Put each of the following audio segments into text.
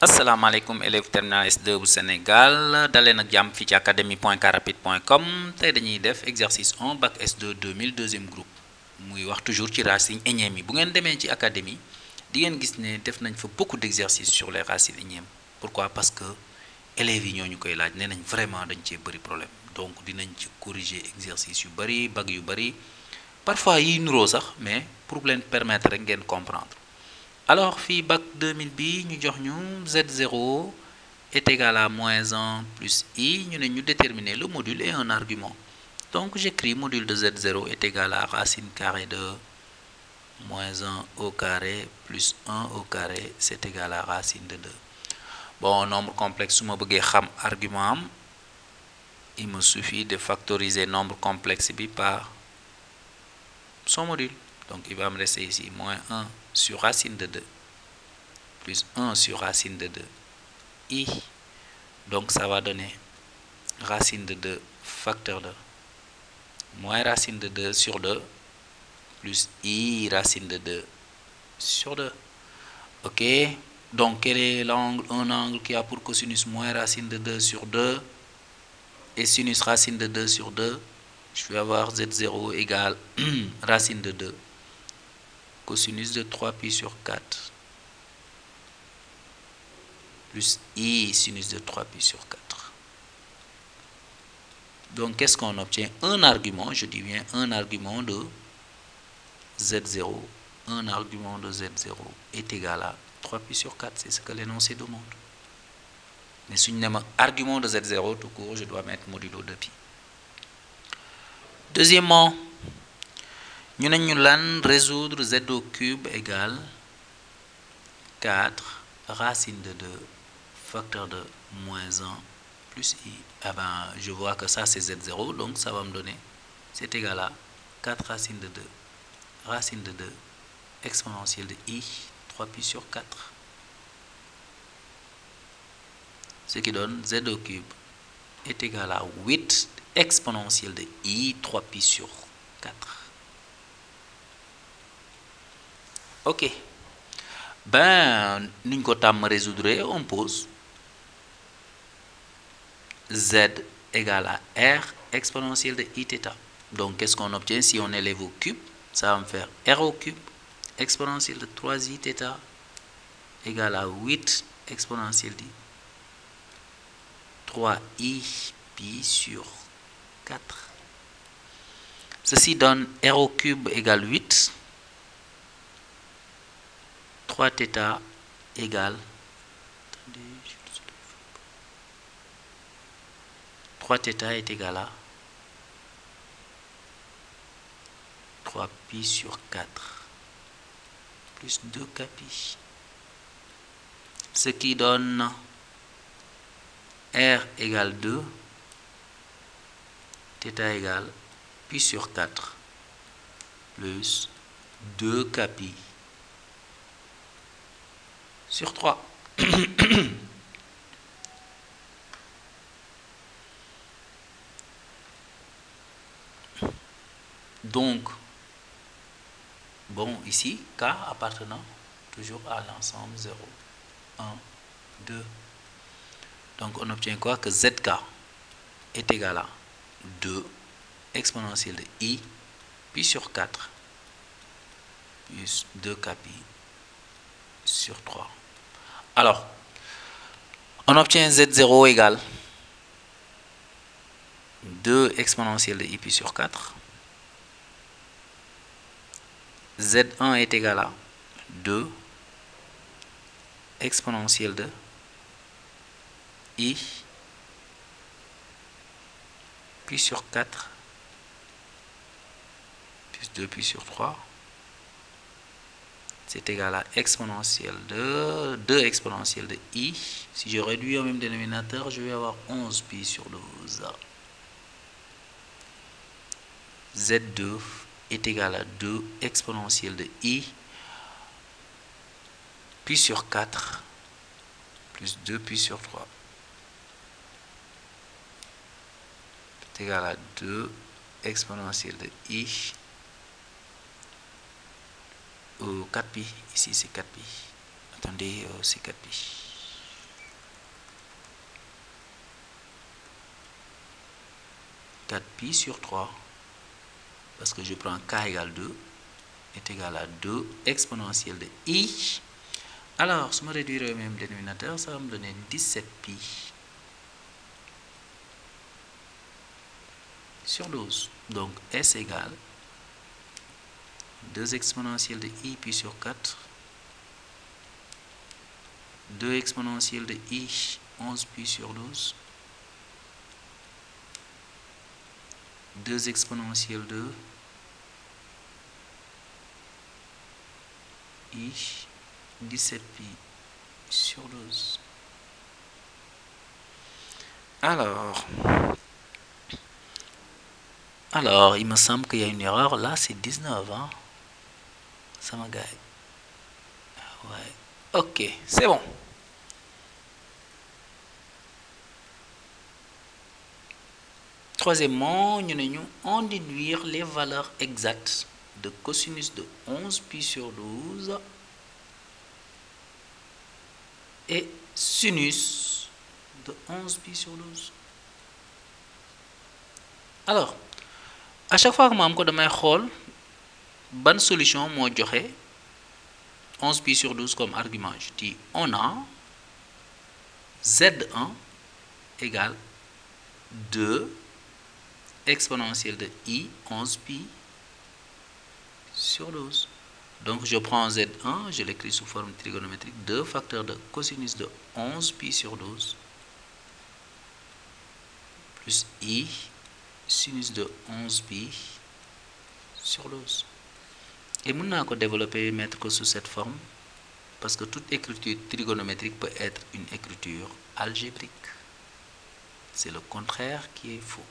asalaamaaleykum élèves terminal S2 bu Sénégal daleen ak jàmm fii ci académie.carrapide.com tey dañuy def exercice 1 bac S2 2000 deuxième groupe muy wax toujours ci racines énièmes yi bu ngeen demee ci académie di ngeen gis ne def nañ fa beaucoup d'exercices sur les racines énièmes. Pourquoi? Parce que élèves yi ñoo ñu koy laaj nee nañ vraiment dañ cee bëri problème donc dinañ ci corriger exercice yu bëri bac yu bëri parfois yiy nuroo sax mais pour leen permettre rek ngeen comprendre. Alors, fi bac 2000 bi ñu jox ñu Z0 est égal à moins 1 plus I, ñu déterminer le module et un argument. Donc, j'écris module de Z0 est égal à racine carrée de moins 1 au carré plus 1 au carré, c'est égal à racine de 2. Bon, nombre complexe, si je veux xam argument, il me suffit de factoriser nombre complexe bi par son module. Donc, il va me rester ici moins 1 sur racine de 2 plus 1 sur racine de 2 I. Donc, ça va donner racine de 2 facteur de moins racine de 2 sur 2 plus I racine de 2 sur 2. OK. Donc, quel est l'angle? Un angle qui a pour cosinus moins racine de 2 sur 2 et sinus racine de 2 sur 2. Je vais avoir Z0 égale racine de 2 cosinus de 3pi sur 4 plus I sinus de 3pi sur 4. Donc, qu'est-ce qu'on obtient? Un argument, je dis bien un argument de Z0. Un argument de Z0 est égal à 3pi sur 4. C'est ce que l'énoncé demande. Mais si je argument de Z0 tout court, je dois mettre modulo de pi. Deuxièmement, nous allons résoudre Z au cube égale 4 racine de 2 facteur de moins 1 plus I. Ah ben, je vois que ça c'est Z0, donc ça va me donner, c'est égal à 4 racine de 2 racine de 2 exponentielle de I 3pi sur 4. Ce qui donne Z au cube est égal à 8 exponentielle de I 3pi sur 4. OK. Ben, nous allons résoudre, on pose Z égale à R exponentielle de I θ. Donc, qu'est-ce qu'on obtient si on élève au cube? Ça va me faire R au cube exponentielle de 3I θ égale à 8 exponentielle de 3I pi sur 4. Ceci donne R au cube égale 8. 3θ égale 3θ est égal à 3pi sur 4 plus 2kpi. Ce qui donne R égale 2, θ égale pi sur 4 plus 2kpi sur 3. Donc, bon, ici, K appartenant toujours à l'ensemble 0, 1, 2. Donc, on obtient quoi? Que ZK est égal à 2 exponentielle de I pi sur 4 plus 2kpi sur 3. Alors, on obtient Z0 égale 2 exponentielle de I pi sur 4. Z1 est égal à 2 exponentielle de I pi sur 4 plus 2 pi sur 3. C'est égal à exponentielle de 2 exponentielle de I. Si je réduis au même dénominateur, je vais avoir 11 pi sur 12. Z2 est égal à 2 exponentielle de I pi sur 4 plus 2 pi sur 3. C'est égal à 2 exponentielle de I au 4pi. Ici c'est 4pi. Attendez, c'est 4pi. 4pi sur 3, parce que je prends k égale 2, est égal à 2 exponentielle de i. Alors, si je réduis le même dénominateur, ça va me donner 17pi sur 12. Donc, s égale 2 exponentielle de i pi sur 4, 2 exponentielle de i 11pi sur 12, 2 exponentielle de i 17pi sur 12. Alors, il me semble qu'il y a une erreur là, c'est 19, hein? Ça m'a gagné. Ouais, ok, c'est bon. Troisièmement, on déduire les valeurs exactes de cosinus de 11pi sur 12 et sinus de 11pi sur 12. Alors, à chaque fois que je vais bonne solution, moi j'aurai 11pi sur 12 comme argument. Je dis, on a Z1 égale 2 exponentielle de i 11pi sur 12. Donc je prends Z1, je l'écris sous forme trigonométrique, 2 facteurs de cosinus de 11pi sur 12 plus i sinus de 11pi sur 12. Et maintenant, on peut développer, mettre que sous cette forme, parce que toute écriture trigonométrique peut être une écriture algébrique. C'est le contraire qui est faux.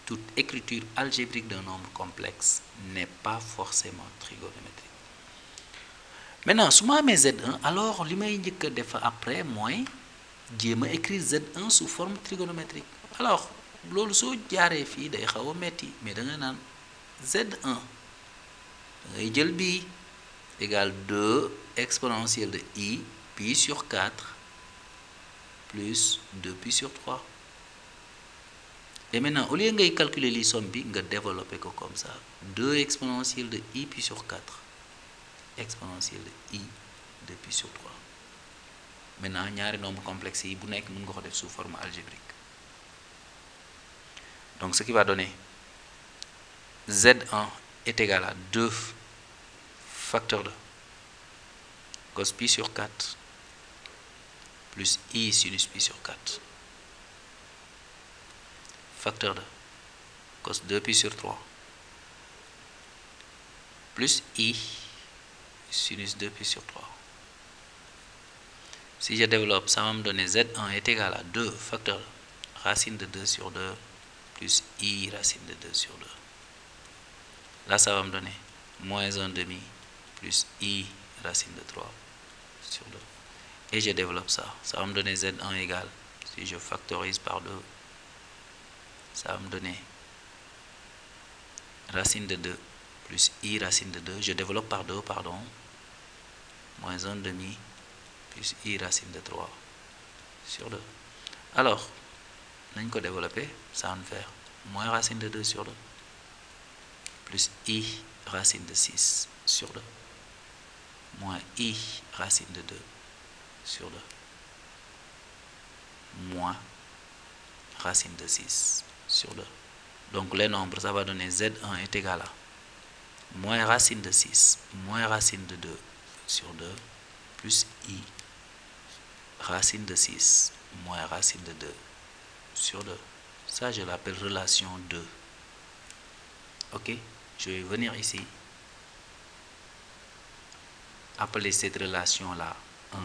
Toute écriture algébrique d'un nombre complexe n'est pas forcément trigonométrique. Maintenant, si je mets Z1, alors ce que je fais après, moi, je vais écrire Z1 sous forme trigonométrique. Alors, loolu soo jaaree fii day xaw a metti, mais da nga naan Z1 da ngay jël bii égale 2 exponentielle de i pi sur 4 plus 2 pi sur 3. Et maintenant, au lieu de calculer les sommes, on va développer comme ça. 2 exponentielle de i pi sur 4 exponentielle de i de pi sur 3. Maintenant, ñaari nombres complexes yi bu nekk mën nga ko def sous forme algébrique. Donc, ce qui va donner Z1 est égal à 2 facteurs de cos pi sur 4 plus i sinus pi sur 4 facteur de cos 2 pi sur 3 plus i sinus 2 pi sur 3. Si je développe, ça va me donner Z1 est égal à 2 facteurs de racine de 2 sur 2 plus i racine de 2 sur 2. Là, ça va me donner moins 1 demi plus i racine de 3 sur 2. Et je développe ça. Ça va me donner Z1 égale, si je factorise par 2, ça va me donner racine de 2 plus i racine de 2. Je développe par 2, pardon. Moins 1 demi plus i racine de 3 sur 2. Alors, nous allons développer, ça va nous faire moins racine de 2 sur 2 plus i racine de 6 sur 2 moins i racine de 2 sur 2 moins racine de 6 sur 2. Donc les nombres, ça va donner Z1 est égal à moins racine de 6 moins racine de 2 sur 2 plus i racine de 6 moins racine de 2 sur 2. Ça, je l'appelle relation 2. Ok, je vais venir ici appeler cette relation-là 1.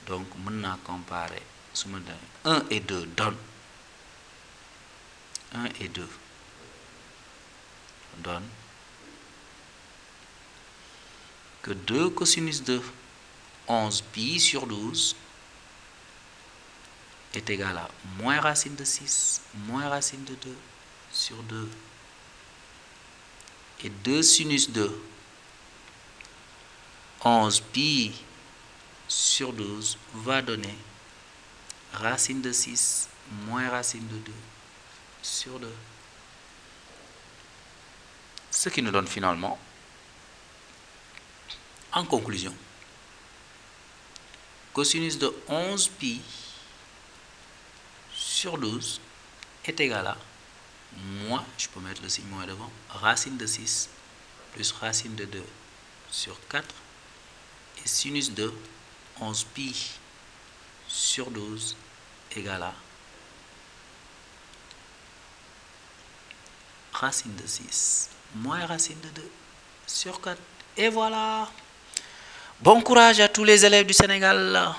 Donc, maintenant comparer 1 et 2 donne 1 et 2 donne que 2 cosinus de 11 pi sur 12 est égal à moins racine de 6 moins racine de 2 sur 2 et 2 sinus de 11 pi sur 12 va donner racine de 6 moins racine de 2 sur 2. Ce qui nous donne finalement, en conclusion, cosinus de 11 pi sur 12 est égal à moins, je peux mettre le signe moins devant, racine de 6 plus racine de 2 sur 4 et sinus de 11 pi sur 12 égale à racine de 6 moins racine de 2 sur 4. Et voilà. Bon courage à tous les élèves du Sénégal.